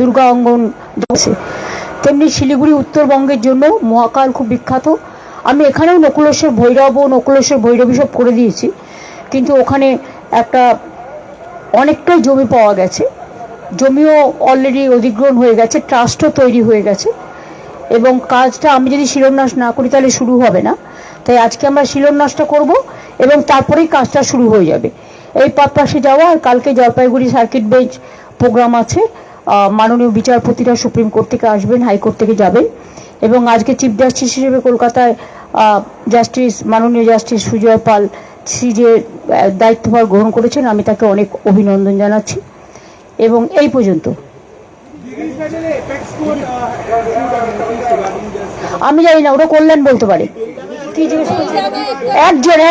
দুর্গা অঙ্গন আছে, তেমনি শিলিগুড়ি উত্তরবঙ্গের জন্য মহাকাল খুব বিখ্যাত। আমি এখানেও নকুলেশ্বর ভৈরব ও নকুলেশ্বর ভৈরবী সব করে দিয়েছি, কিন্তু ওখানে একটা অনেকটাই জমি পাওয়া গেছে, জমিও অলরেডি অধিগ্রহণ হয়ে গেছে, ট্রাস্টও তৈরি হয়ে গেছে এবং কাজটা আমি যদি শিলান্যাস না করি তাহলে শুরু হবে না। তাই আজকে আমরা শিলান্যাসটা করব এবং তারপরেই কাজটা শুরু হয়ে যাবে। এই পারপাসে যাওয়া, আর কালকে জলপাইগুড়ি সার্কিট বেঞ্চ প্রোগ্রাম আছে, মাননীয় বিচারপতিরা সুপ্রিম কোর্ট থেকে আসবেন, হাইকোর্ট থেকে যাবেন এবং আজকে চিফ জাস্টিস হিসেবে কলকাতায় জাস্টিস মাননীয় জাস্টিস সুজয় পাল যে দায়িত্বভার গ্রহণ করেছেন, আমি তাকে অনেক অভিনন্দন জানাচ্ছি। এবং এই পর্যন্ত আমি জানি না, ওরা কল্যাণ বলতে পারে। কি জিজ্ঞেস করছে?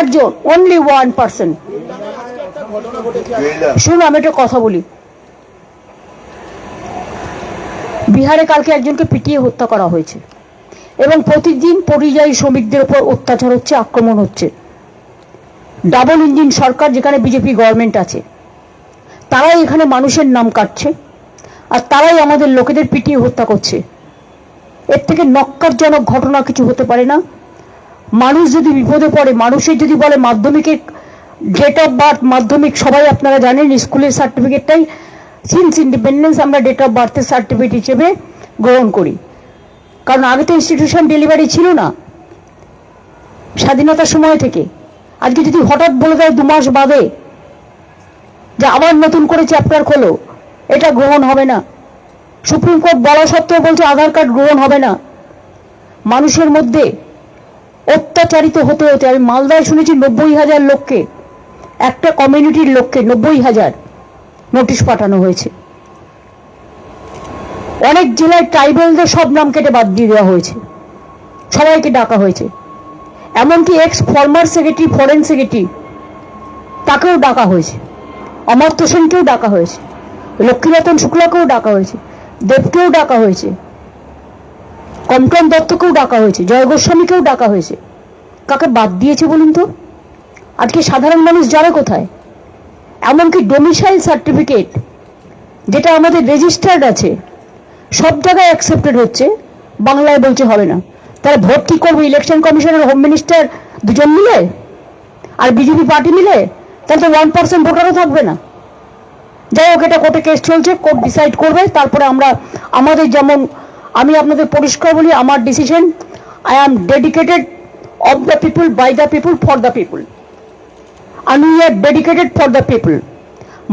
একজন অনলি ওয়ান পার্সন। শুনুন, আমি একটা কথা বলি। বিহারে কালকে একজনকে পিটিয়ে হত্যা করা হয়েছে এবং প্রতিদিন পরিযায়ী শ্রমিকদের উপর অত্যাচার হচ্ছে, আক্রমণ হচ্ছে। ডাবল ইঞ্জিন সরকার, যেখানে বিজেপি গভর্নমেন্ট আছে, তারাই এখানে মানুষের নাম কাটছে আর তারাই আমাদের লোকেদের পিটিয়ে হত্যা করছে। এর থেকে নক্কারজনক ঘটনা কিছু হতে পারে না। মানুষ যদি বিপদে পড়ে, মানুষের যদি বলে মাধ্যমিকের ডেট অফ বার্থ, মাধ্যমিক সবাই আপনারা জানেন, স্কুলের সার্টিফিকেটটাই সিন্স ইন্ডিপেন্ডেন্স আমরা ডেট অফ বার্থের সার্টিফিকেট হিসেবে গ্রহণ করি, কারণ আগে তো ইনস্টিটিউশন ডেলিভারি ছিল না স্বাধীনতার সময় থেকে। আজকে যদি হঠাৎ বলে দেয় 2 মাস বাদে যে আবার নতুন করে চ্যাপ্টার খোলো, এটা গ্রহণ হবে না। সুপ্রিম কোর্ট বলা সত্ত্বেও বলছে আধার কার্ড গ্রহণ হবে না। মানুষের মধ্যে অত্যাচারিত হতে হতে আমি মালদায় শুনেছি 90,000 লোককে, একটা কমিউনিটির লোককে 90,000 নোটিশ পাঠানো হয়েছে। অনেক জেলায় ট্রাইবেলদের সব নাম কেটে বাদ দিয়ে দেওয়া হয়েছে, সবাইকে ডাকা হয়েছে। এমনকি x former secretary, foreign secretary, তাকেও ডাকা হয়েছে, অমর্ত্য সেনকেও ডাকা হয়েছে, লক্ষ্মীরতন শুক্লাকেও ডাকা হয়েছে, দেবকেও ডাকা হয়েছে, কমটন দত্তকেও ডাকা হয়েছে, জয় গোস্বামীকেও ডাকা হয়েছে। কাকে বাদ দিয়েছে বলুন তো? আজকে সাধারণ মানুষ যাবে কোথায়? এমনকি ডোমিসাইল সার্টিফিকেট, যেটা আমাদের রেজিস্টার্ড আছে, সব জায়গায় অ্যাকসেপ্টেড হচ্ছে, বাংলায় বলছে হবে না। তাহলে ভোট কি করবো? ইলেকশন কমিশনের হোম মিনিস্টার দুজন মিলে আর বিজেপি পার্টি মিলে? তাহলে তো 1% ভোটারও থাকবে না। যাই হোক, এটা কোর্টে কেস চলছে, কোর্ট ডিসাইড করবে। তারপরে আমরা আমাদের, যেমন আমি আপনাদের পরিষ্কার বলি, আমার decision, I am dedicated of the people, by the people, for the people. আমি আর ডেডিকেটেড ফর দ্য পিপুল।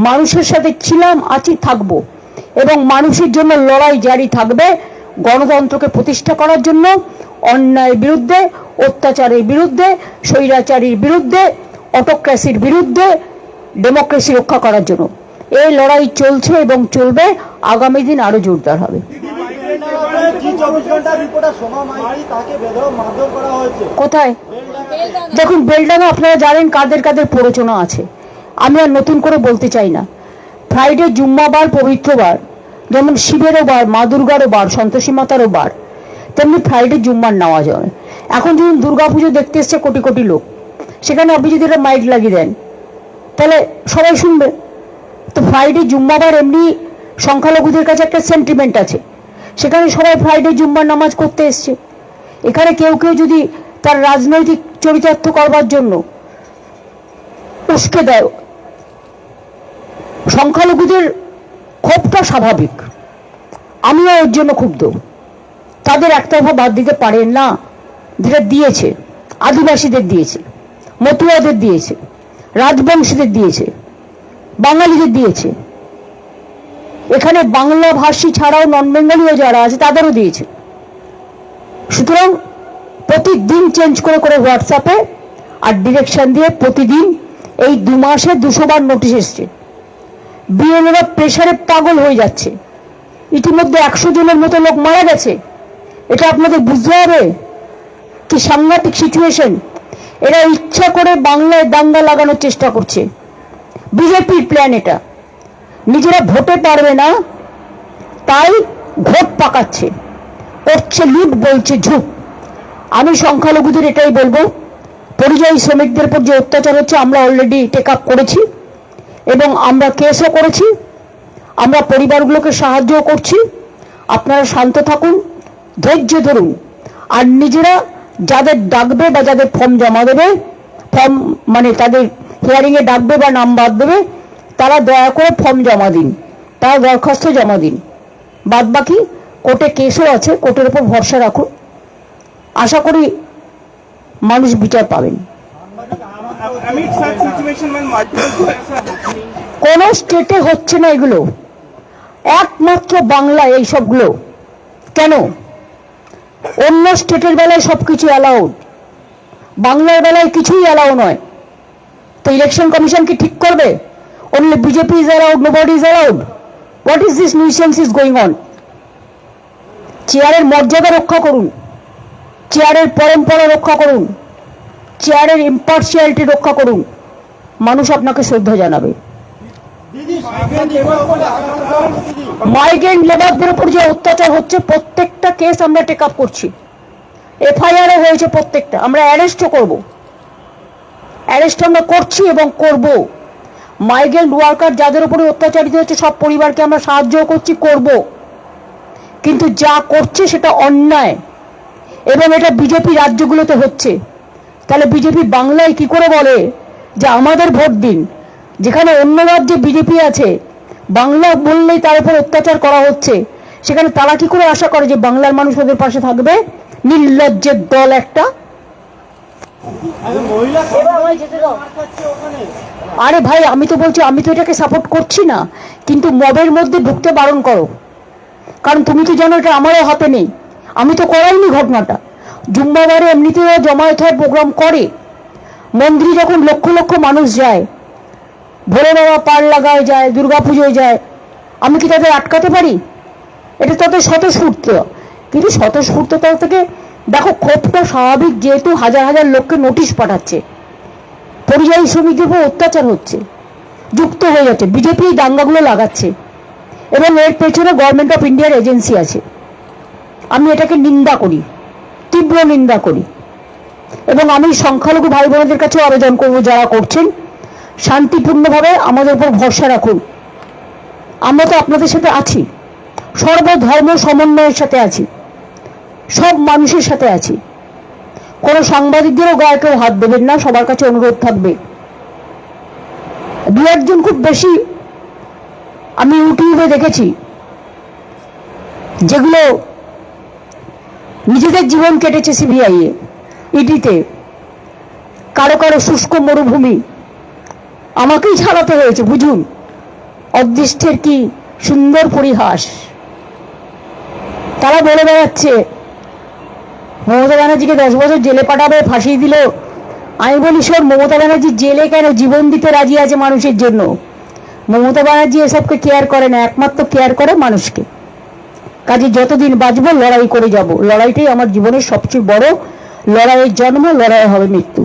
মানুষের সাথে ছিলাম, আছি, থাকবো এবং মানুষের জন্য লড়াই জারি থাকবে, গণতন্ত্রকে প্রতিষ্ঠা করার জন্য, অন্যায়ের বিরুদ্ধে, অত্যাচারের বিরুদ্ধে, স্বৈরাচারীর বিরুদ্ধে, অটোক্রেসির বিরুদ্ধে, ডেমোক্রেসি রক্ষা করার জন্য। এই লড়াই চলছে এবং চলবে, আগামী দিন আরো জোরদার হবে। কোথায়? দেখুন, বেলডাঙ্গা আপনারা জানেন কাদের কাদের প্ররোচনা আছে, আমি আর নতুন করে বলতে চাই না। ফ্রাইডে জুম্মাবার, পবিত্র বার, যেমন শিবেরও বার, মা দুর্গারও বার, সন্তোষী মাতারও বার, তেমনি ফ্রাইডে জুম্মার নেওয়া যায়। এখন যখন দুর্গাপুজো দেখতে এসছে কোটি কোটি লোক, সেখানে আপনি যদি একটা মাইক লাগিয়ে দেন তাহলে সবাই শুনবে। তো ফ্রাইডে জুম্মাবার এমনি সংখ্যালঘুদের কাছে একটা সেন্টিমেন্ট আছে, সেখানে সবাই ফ্রাইডে জুম্মার নামাজ করতে এসছে। এখানে কেউ কেউ যদি তার রাজনৈতিক চরিতার্থ করবার জন্য উস্কে দেয়, সংখ্যালঘুদের ক্ষোভটা স্বাভাবিক, আমিও এর জন্য ক্ষুব্ধ। তাদের একতরফা বাদ দিতে পারেন না, যেটা দিয়েছে, আদিবাসীদের দিয়েছে, মতুয়াদের দিয়েছে, রাজবংশীদের দিয়েছে, বাঙালিদের দিয়েছে, এখানে বাংলা ভাষী ছাড়াও নন বেঙ্গলীয় যারা আছে তাদেরও দিয়েছে। সুতরাং প্রতিদিন চেঞ্জ করে করে হোয়াটসঅ্যাপে আর ডিরেকশন দিয়ে প্রতিদিন এই 2 মাসে 200 বার নোটিশ এসছে। বিএলওরা প্রেশারে পাগল হয়ে যাচ্ছে। ইতিমধ্যে 100 জনের মতো লোক মারা গেছে। এটা আপনাদের বুঝতে হবে কি সাংঘাতিক সিচুয়েশন। এরা ইচ্ছা করে বাংলায় দাঙ্গা লাগানোর চেষ্টা করছে, বিজেপির প্ল্যান এটা। নিজেরা ভোটে পারবে না তাই ভোট পাকাচ্ছে, করছে লুট, বলছে ঝুট। আমি সংখ্যালঘুদের এটাই বলবো, পরিযায়ী শ্রমিকদের উপর যে অত্যাচার হচ্ছে আমরা অলরেডি টেক আপ করেছি এবং আমরা কেসও করেছি। আমরা পরিবারগুলোকে সাহায্য করছি। আপনারা শান্ত থাকুন, ধৈর্য ধরুন, আর নিজেরা যাদের ডাকবে বা যাদের ফর্ম জমা দেবে, ফর্ম মানে তাদের হিয়ারিংয়ে ডাকবে বা নাম বাদ দেবে, তারা দয়া করে ফর্ম জমা দিন, তারা দরখাস্ত জমা দিন। বাদ বাকি কোর্টে কেসও আছে, কোর্টের উপর ভরসা রাখুন, আশা করি মানুষ বিচার পাবেন। কোন স্টেটে হচ্ছে না এগুলো, একমাত্র বাংলায় এই সবগুলো। কেন? অন্য স্টেটের বেলায় সবকিছু অ্যালাউড, বাংলার বেলায় কিছুই অ্যালাউ নয়। তো ইলেকশন কমিশন কি ঠিক করবে? only BJP is allowed, nobody is allowed? What is this nuisance is going on? চেয়ারের মর্যাদা রক্ষা করুন, চেয়ারের পরম্পরা রক্ষা করুন, চেয়ারের ইম্পার্সিয়ালিটি রক্ষা করুন, মানুষ আপনাকে শ্রদ্ধা জানাবে। মাইগ্রেন্ট লেবারদের উপর যে অত্যাচার হচ্ছে, প্রত্যেকটা কেস আমরা টেক আপ করছি, FIR হয়েছে প্রত্যেকটা, আমরা অ্যারেস্টও করব, অ্যারেস্ট আমরা করছি এবং করব। মাইগ্রেন্ট ওয়ার্কার যাদের উপরে অত্যাচারিত হচ্ছে, সব পরিবারকে আমরা সাহায্য করছি, করব। কিন্তু যা করছে সেটা অন্যায়, এবং এটা বিজেপি রাজ্যগুলোতে হচ্ছে। তাহলে বিজেপি বাংলায় কি করে বলে যে আমাদের ভোট দিন, যেখানে অন্য রাজ্যে বিজেপি আছে, বাংলা বললেই তার উপর অত্যাচার করা হচ্ছে, সেখানে তারা কি করে আশা করে যে বাংলার মানুষ ওদের পাশে থাকবে? নির্লজ্জের দল একটা। আরে ভাই, আমি তো বলছি, আমি তো এটাকে সাপোর্ট করছি না, কিন্তু মবের মধ্যে ঢুকতে বারণ করো, কারণ তুমি তো জানো এটা আমারও হাতে নেই, আমি তো করাইনি ঘটনাটা। জুম্মাবারে এমনিতেও জমায়েত হয়, প্রোগ্রাম করে, মন্দিরে যখন লক্ষ লক্ষ মানুষ যায়, ভোরে বাবা পার লাগায় যায়, দুর্গাপুজোয় যায়, আমি কি তাদের আটকাতে পারি? এটা তাদের স্বতঃস্ফূর্ত। কিন্তু স্বতঃস্ফূর্ততা থেকে দেখো, ক্ষোভটা স্বাভাবিক, যেহেতু হাজার হাজার লোককে নোটিশ পাঠাচ্ছে, পরিযায়ী শ্রমিকদের উপর অত্যাচার হচ্ছে, যুক্ত হয়ে যাচ্ছে, বিজেপি এই দাঙ্গাগুলো লাগাচ্ছে, এবং এর পেছনে গভর্নমেন্ট অফ ইন্ডিয়ার এজেন্সি আছে। আমি এটাকে নিন্দা করি, তীব্র নিন্দা করি, এবং আমি সংখ্যালঘু ভাই বোনদের কাছেও আবেদন করব, যারা করছেন শান্তিপূর্ণভাবে আমাদের উপর ভরসা রাখুন। আমরা তো আপনাদের সাথে আছি, সর্বধর্ম সমন্বয়ের সাথে আছি, সব মানুষের সাথে আছি। কোনো সাংবাদিকদেরও গায়ে কেউ হাত দেবেন না, সবার কাছে অনুরোধ থাকবে। দু একজন খুব বেশি আমি ইউটিউবে দেখেছি, যেগুলো নিজেদের জীবন কেটেছে CBI এ, ইডিতে, কারো কারো শুষ্ক মরুভূমি, আমাকেই ছাড়াতে হয়েছে। বুঝুন অদৃষ্টের কি সুন্দর পরিহাস। তারা বলে বেড়াচ্ছে মমতা ব্যানার্জিকে 10 বছর জেলে পাঠাবে, ফাঁসিয়ে দিল। আমি বলি, শোন, মমতা ব্যানার্জি জেলে কেন, জীবন দিতে রাজি আছে মানুষের জন্য। মমতা ব্যানার্জি এসবকে কেয়ার করে না, একমাত্র কেয়ার করে মানুষকে। কাজে যতদিন বাঁচবো লড়াই করে যাব, লড়াইটাই আমার জীবনের সবচেয়ে বড় লড়াইয়ের জন্ম, লড়াই হবে মৃত্যু।